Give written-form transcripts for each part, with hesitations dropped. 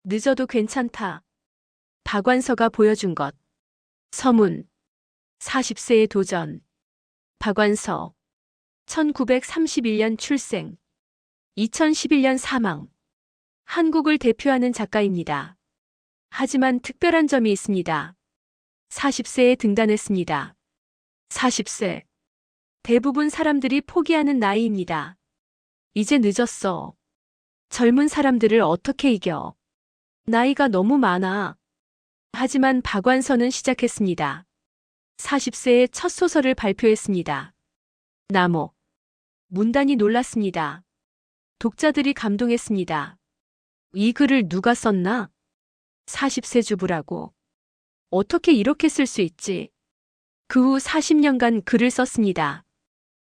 늦어도 괜찮다. 박완서가 보여준 것. 서문. 40세의 도전. 박완서. 1931년 출생. 2011년 사망. 한국을 대표하는 작가입니다. 하지만 특별한 점이 있습니다. 40세에 등단했습니다. 40세. 대부분 사람들이 포기하는 나이입니다. 이제 늦었어. 젊은 사람들을 어떻게 이겨? 나이가 너무 많아. 하지만 박완서는 시작했습니다. 40세에 첫 소설을 발표했습니다. 나무. 문단이 놀랐습니다. 독자들이 감동했습니다. 이 글을 누가 썼나? 40세 주부라고. 어떻게 이렇게 쓸 수 있지? 그 후 40년간 글을 썼습니다.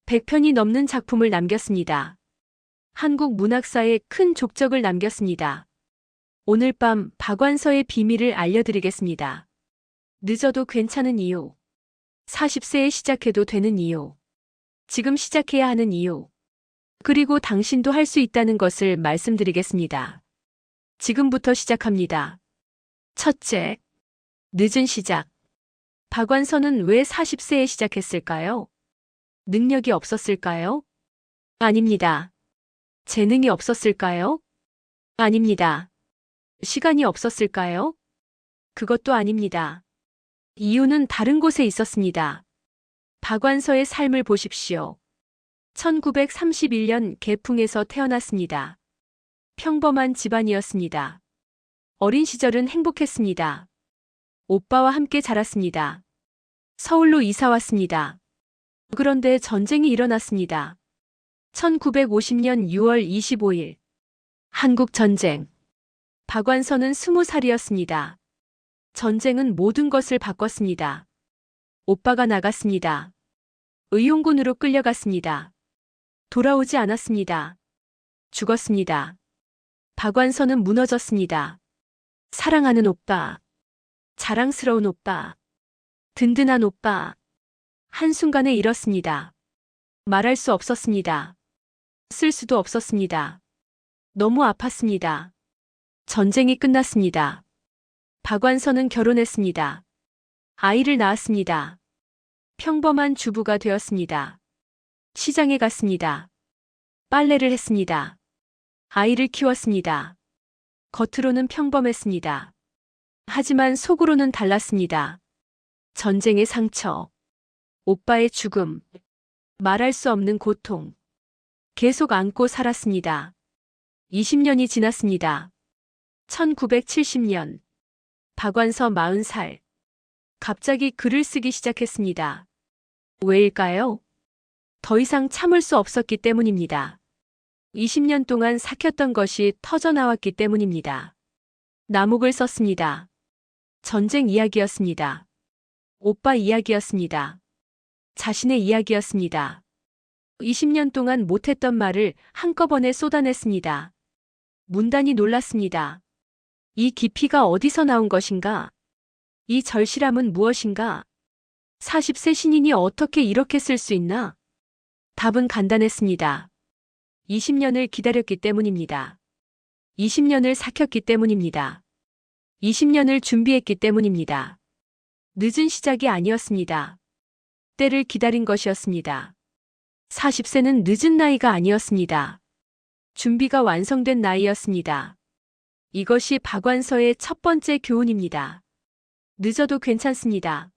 100편이 넘는 작품을 남겼습니다. 한국 문학사에 큰 족적을 남겼습니다. 오늘 밤 박완서의 비밀을 알려드리겠습니다. 늦어도 괜찮은 이유. 40세에 시작해도 되는 이유. 지금 시작해야 하는 이유. 그리고 당신도 할 수 있다는 것을 말씀드리겠습니다. 지금부터 시작합니다. 첫째, 늦은 시작. 박완서는 왜 40세에 시작했을까요? 능력이 없었을까요? 아닙니다. 재능이 없었을까요? 아닙니다. 시간이 없었을까요? 그것도 아닙니다. 이유는 다른 곳에 있었습니다. 박완서의 삶을 보십시오. 1931년 개풍에서 태어났습니다. 평범한 집안이었습니다. 어린 시절은 행복했습니다. 오빠와 함께 자랐습니다. 서울로 이사 왔습니다. 그런데 전쟁이 일어났습니다. 1950년 6월 25일. 한국 전쟁. 박완서는 20살이었습니다. 전쟁은 모든 것을 바꿨습니다. 오빠가 나갔습니다. 의용군으로 끌려갔습니다. 돌아오지 않았습니다. 죽었습니다. 박완서는 무너졌습니다. 사랑하는 오빠. 자랑스러운 오빠. 든든한 오빠. 한순간에 잃었습니다. 말할 수 없었습니다. 쓸 수도 없었습니다. 너무 아팠습니다. 전쟁이 끝났습니다. 박완서는 결혼했습니다. 아이를 낳았습니다. 평범한 주부가 되었습니다. 시장에 갔습니다. 빨래를 했습니다. 아이를 키웠습니다. 겉으로는 평범했습니다. 하지만 속으로는 달랐습니다. 전쟁의 상처, 오빠의 죽음, 말할 수 없는 고통. 계속 안고 살았습니다. 20년이 지났습니다. 1970년. 박완서 40살. 갑자기 글을 쓰기 시작했습니다. 왜일까요? 더 이상 참을 수 없었기 때문입니다. 20년 동안 삭혔던 것이 터져나왔기 때문입니다. 나목을 썼습니다. 전쟁 이야기였습니다. 오빠 이야기였습니다. 자신의 이야기였습니다. 20년 동안 못했던 말을 한꺼번에 쏟아냈습니다. 문단이 놀랐습니다. 이 깊이가 어디서 나온 것인가? 이 절실함은 무엇인가? 40세 신인이 어떻게 이렇게 쓸 수 있나? 답은 간단했습니다. 20년을 기다렸기 때문입니다. 20년을 삭혔기 때문입니다. 20년을 준비했기 때문입니다. 늦은 시작이 아니었습니다. 때를 기다린 것이었습니다. 40세는 늦은 나이가 아니었습니다. 준비가 완성된 나이였습니다. 이것이 박완서의 첫 번째 교훈입니다. 늦어도 괜찮습니다.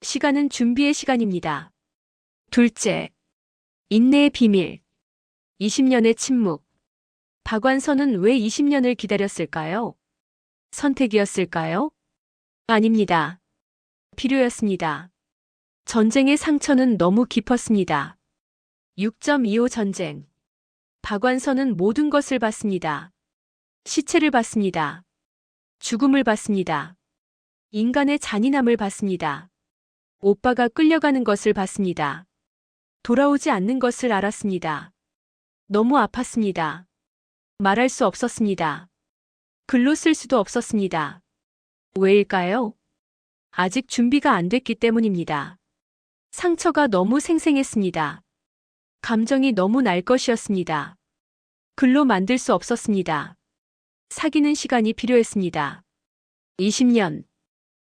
시간은 준비의 시간입니다. 둘째, 인내의 비밀. 20년의 침묵. 박완서는 왜 20년을 기다렸을까요? 선택이었을까요? 아닙니다. 필요였습니다. 전쟁의 상처는 너무 깊었습니다. 6.25 전쟁. 박완서는 모든 것을 봤습니다. 시체를 봤습니다. 죽음을 봤습니다. 인간의 잔인함을 봤습니다. 오빠가 끌려가는 것을 봤습니다. 돌아오지 않는 것을 알았습니다. 너무 아팠습니다. 말할 수 없었습니다. 글로 쓸 수도 없었습니다. 왜일까요? 아직 준비가 안 됐기 때문입니다. 상처가 너무 생생했습니다. 감정이 너무 날 것이었습니다. 글로 만들 수 없었습니다. 사귀는 시간이 필요했습니다. 20년.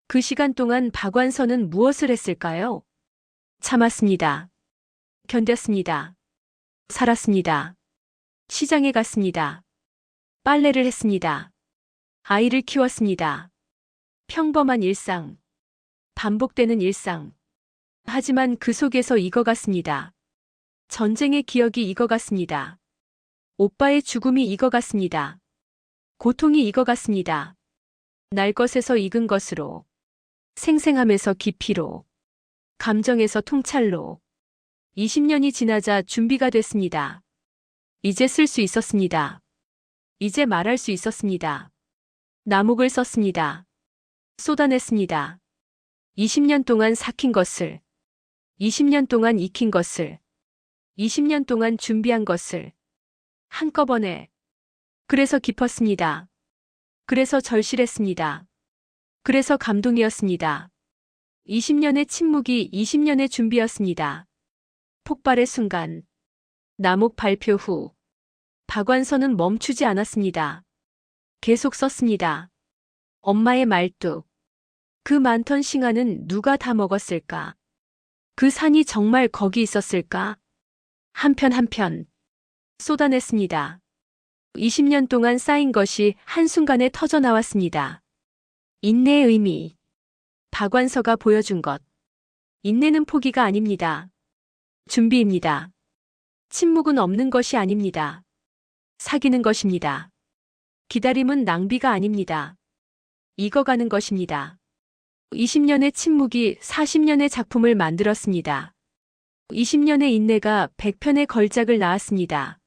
그 시간 동안 박완서는 무엇을 했을까요? 참았습니다. 견뎠습니다. 살았습니다. 시장에 갔습니다. 빨래를 했습니다. 아이를 키웠습니다. 평범한 일상. 반복되는 일상. 하지만 그 속에서 익어갔습니다. 전쟁의 기억이 익어갔습니다. 오빠의 죽음이 익어갔습니다. 고통이 익어갔습니다. 날 것에서 익은 것으로. 생생함에서 깊이로. 감정에서 통찰로. 20년이 지나자 준비가 됐습니다. 이제 쓸 수 있었습니다. 이제 말할 수 있었습니다. 나목을 썼습니다. 쏟아냈습니다. 20년 동안 삭힌 것을, 20년 동안 익힌 것을, 20년 동안 준비한 것을 한꺼번에. 그래서 깊었습니다. 그래서 절실했습니다. 그래서 감동이었습니다. 20년의 침묵이 20년의 준비였습니다. 폭발의 순간. 나목 발표 후. 박완서는 멈추지 않았습니다. 계속 썼습니다. 엄마의 말뚝. 그 많던 싱아는 누가 다 먹었을까? 그 산이 정말 거기 있었을까? 한 편 한 편. 쏟아냈습니다. 20년 동안 쌓인 것이 한순간에 터져 나왔습니다. 인내의 의미. 박완서가 보여준 것. 인내는 포기가 아닙니다. 준비입니다. 침묵은 없는 것이 아닙니다. 사귀는 것입니다. 기다림은 낭비가 아닙니다. 익어가는 것입니다. 20년의 침묵이 40년의 작품을 만들었습니다. 20년의 인내가 100편의 걸작을 낳았습니다.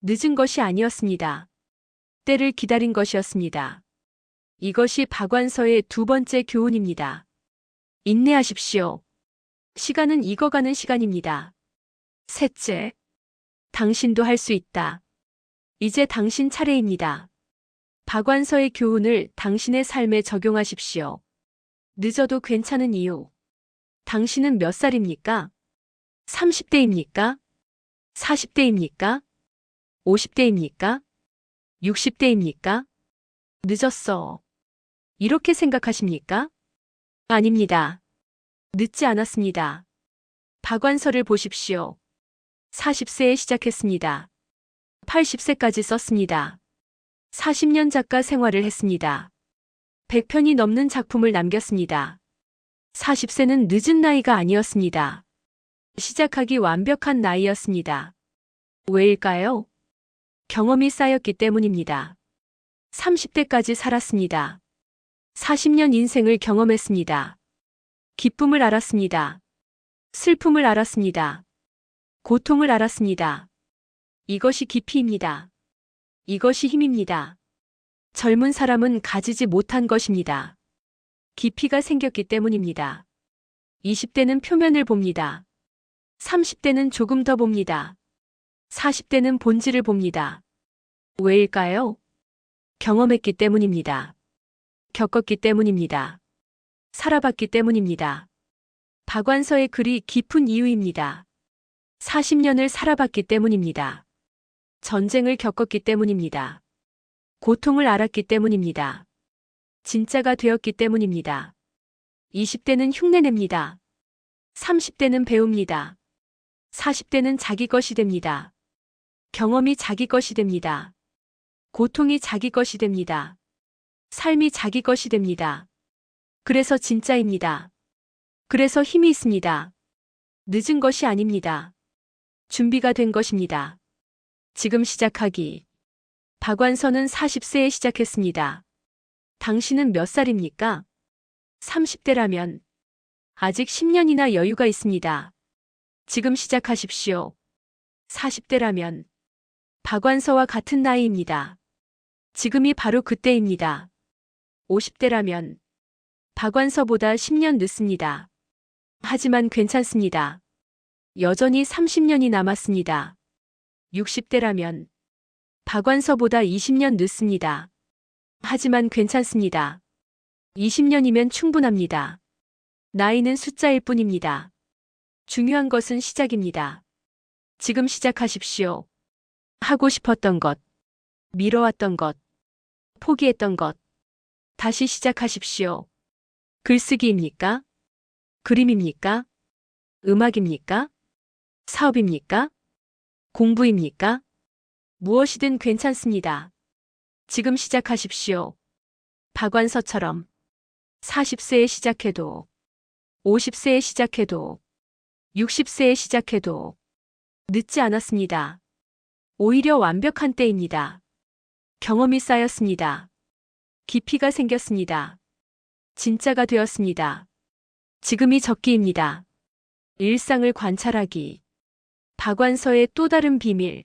늦은 것이 아니었습니다. 때를 기다린 것이었습니다. 이것이 박완서의 두 번째 교훈입니다. 인내하십시오. 시간은 익어가는 시간입니다. 셋째, 당신도 할 수 있다. 이제 당신 차례입니다. 박완서의 교훈을 당신의 삶에 적용하십시오. 늦어도 괜찮은 이유. 당신은 몇 살입니까? 30대입니까? 40대입니까? 50대입니까? 60대입니까? 늦었어. 이렇게 생각하십니까? 아닙니다. 늦지 않았습니다. 박완서를 보십시오. 40세에 시작했습니다. 80세까지 썼습니다. 40년 작가 생활을 했습니다. 100편이 넘는 작품을 남겼습니다. 40세는 늦은 나이가 아니었습니다. 시작하기 완벽한 나이였습니다. 왜일까요? 경험이 쌓였기 때문입니다. 30대까지 살았습니다. 40년 인생을 경험했습니다. 기쁨을 알았습니다. 슬픔을 알았습니다. 고통을 알았습니다. 이것이 깊이입니다. 이것이 힘입니다. 젊은 사람은 가지지 못한 것입니다. 깊이가 생겼기 때문입니다. 20대는 표면을 봅니다. 30대는 조금 더 봅니다. 40대는 본질을 봅니다. 왜일까요? 경험했기 때문입니다. 겪었기 때문입니다. 살아봤기 때문입니다. 박완서의 글이 깊은 이유입니다. 40년을 살아봤기 때문입니다. 전쟁을 겪었기 때문입니다. 고통을 알았기 때문입니다. 진짜가 되었기 때문입니다. 20대는 흉내냅니다. 30대는 배웁니다. 40대는 자기 것이 됩니다. 경험이 자기 것이 됩니다. 고통이 자기 것이 됩니다. 삶이 자기 것이 됩니다. 그래서 진짜입니다. 그래서 힘이 있습니다. 늦은 것이 아닙니다. 준비가 된 것입니다. 지금 시작하기. 박완서는 40세에 시작했습니다. 당신은 몇 살입니까? 30대라면 아직 10년이나 여유가 있습니다. 지금 시작하십시오. 40대라면 박완서와 같은 나이입니다. 지금이 바로 그때입니다. 50대라면 박완서보다 10년 늦습니다. 하지만 괜찮습니다. 여전히 30년이 남았습니다. 60대라면 박완서보다 20년 늦습니다. 하지만 괜찮습니다. 20년이면 충분합니다. 나이는 숫자일 뿐입니다. 중요한 것은 시작입니다. 지금 시작하십시오. 하고 싶었던 것, 미뤄왔던 것, 포기했던 것. 다시 시작하십시오. 글쓰기입니까? 그림입니까? 음악입니까? 사업입니까? 공부입니까? 무엇이든 괜찮습니다. 지금 시작하십시오. 박완서처럼 40세에 시작해도, 50세에 시작해도, 60세에 시작해도 늦지 않았습니다. 오히려 완벽한 때입니다. 경험이 쌓였습니다. 깊이가 생겼습니다. 진짜가 되었습니다. 지금이 적기입니다. 일상을 관찰하기. 박완서의 또 다른 비밀.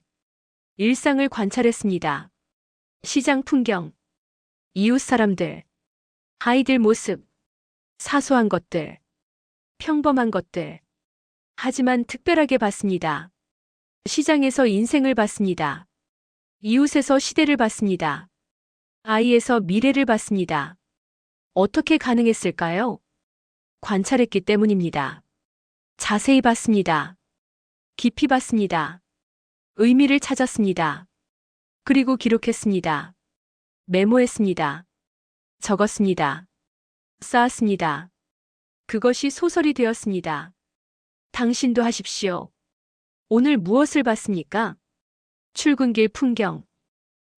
일상을 관찰했습니다. 시장 풍경, 이웃 사람들, 아이들 모습, 사소한 것들, 평범한 것들. 하지만 특별하게 봤습니다. 시장에서 인생을 봤습니다. 이웃에서 시대를 봤습니다. 아이에서 미래를 봤습니다. 어떻게 가능했을까요? 관찰했기 때문입니다. 자세히 봤습니다. 깊이 봤습니다. 의미를 찾았습니다. 그리고 기록했습니다. 메모했습니다. 적었습니다. 쌓았습니다. 그것이 소설이 되었습니다. 당신도 하십시오. 오늘 무엇을 봤습니까? 출근길 풍경,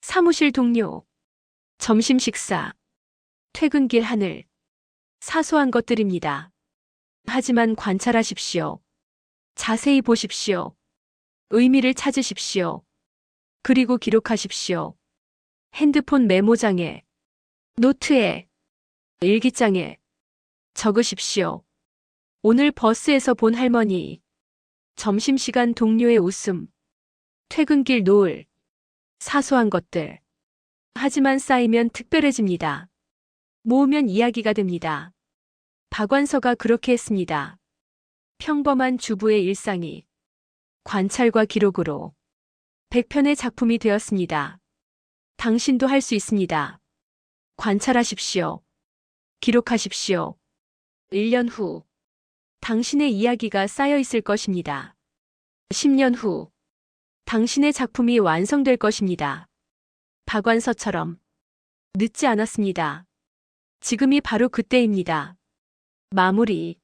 사무실 동료, 점심 식사, 퇴근길 하늘. 사소한 것들입니다. 하지만 관찰하십시오. 자세히 보십시오. 의미를 찾으십시오. 그리고 기록하십시오. 핸드폰 메모장에, 노트에, 일기장에 적으십시오. 오늘 버스에서 본 할머니, 점심시간 동료의 웃음, 퇴근길 노을, 사소한 것들. 하지만 쌓이면 특별해집니다. 모으면 이야기가 됩니다. 박완서가 그렇게 했습니다. 평범한 주부의 일상이 관찰과 기록으로 100편의 작품이 되었습니다. 당신도 할 수 있습니다. 관찰하십시오. 기록하십시오. 1년 후, 당신의 이야기가 쌓여 있을 것입니다. 10년 후, 당신의 작품이 완성될 것입니다. 박완서처럼 늦지 않았습니다. 지금이 바로 그때입니다. 마무리.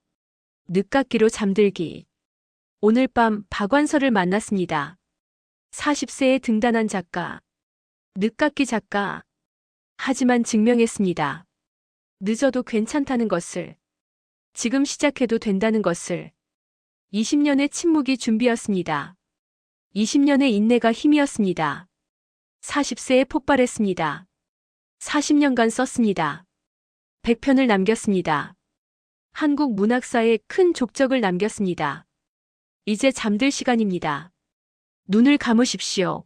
늦깎이로 잠들기. 오늘 밤 박완서를 만났습니다. 40세에 등단한 작가. 늦깎이 작가. 하지만 증명했습니다. 늦어도 괜찮다는 것을. 지금 시작해도 된다는 것을. 20년의 침묵이 준비였습니다. 20년의 인내가 힘이었습니다. 40세에 폭발했습니다. 40년간 썼습니다. 100편을 남겼습니다. 한국 문학사에 큰 족적을 남겼습니다. 이제 잠들 시간입니다. 눈을 감으십시오.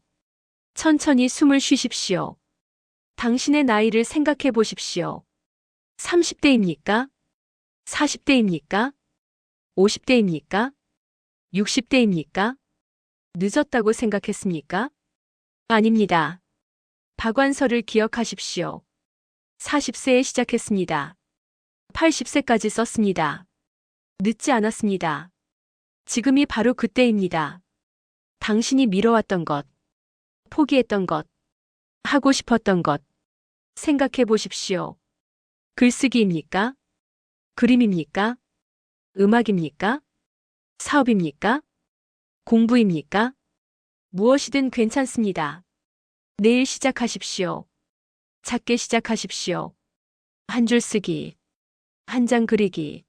천천히 숨을 쉬십시오. 당신의 나이를 생각해 보십시오. 30대입니까? 40대입니까? 50대입니까? 60대입니까? 늦었다고 생각했습니까? 아닙니다. 박완서를 기억하십시오. 40세에 시작했습니다. 80세까지 썼습니다. 늦지 않았습니다. 지금이 바로 그때입니다. 당신이 미뤄왔던 것, 포기했던 것, 하고 싶었던 것, 생각해 보십시오. 글쓰기입니까? 그림입니까? 음악입니까? 사업입니까? 공부입니까? 무엇이든 괜찮습니다. 내일 시작하십시오. 작게 시작하십시오. 한 줄 쓰기, 한 장 그리기,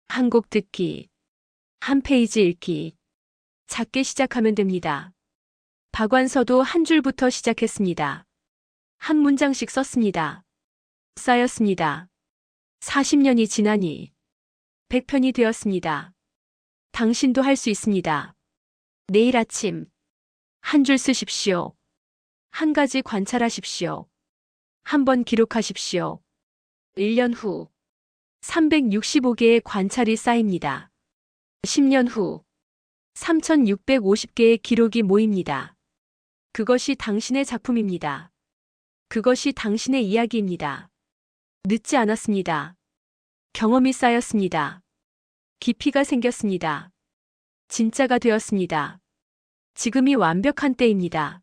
한 곡 듣기, 한 페이지 읽기. 작게 시작하면 됩니다. 박완서도 한 줄부터 시작했습니다. 한 문장씩 썼습니다. 쌓였습니다. 40년이 지나니 100편이 되었습니다. 당신도 할 수 있습니다. 내일 아침 한 줄 쓰십시오. 한 가지 관찰하십시오. 한 번 기록하십시오. 1년 후 365개의 관찰이 쌓입니다. 10년 후 3650개의 기록이 모입니다. 그것이 당신의 작품입니다. 그것이 당신의 이야기입니다. 늦지 않았습니다. 경험이 쌓였습니다. 깊이가 생겼습니다. 진짜가 되었습니다. 지금이 완벽한 때입니다.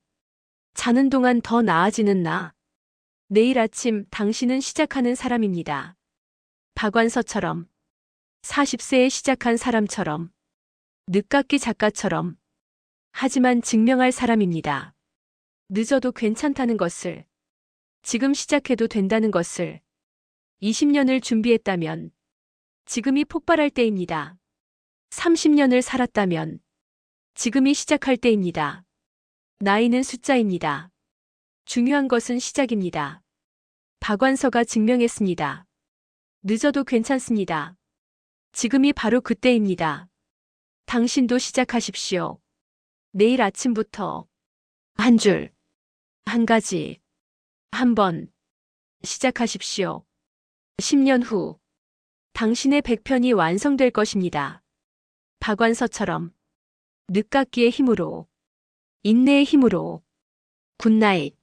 자는 동안 더 나아지는 나. 내일 아침 당신은 시작하는 사람입니다. 박완서처럼, 40세에 시작한 사람처럼, 늦깎이 작가처럼, 하지만 증명할 사람입니다. 늦어도 괜찮다는 것을, 지금 시작해도 된다는 것을, 20년을 준비했다면, 지금이 폭발할 때입니다. 30년을 살았다면, 지금이 시작할 때입니다. 나이는 숫자입니다. 중요한 것은 시작입니다. 박완서가 증명했습니다. 늦어도 괜찮습니다. 지금이 바로 그때입니다. 당신도 시작하십시오. 내일 아침부터 한 줄, 한 가지, 한 번 시작하십시오. 10년 후 당신의 100편이 완성될 것입니다. 박완서처럼 늦깎이의 힘으로, 인내의 힘으로. 굿나잇.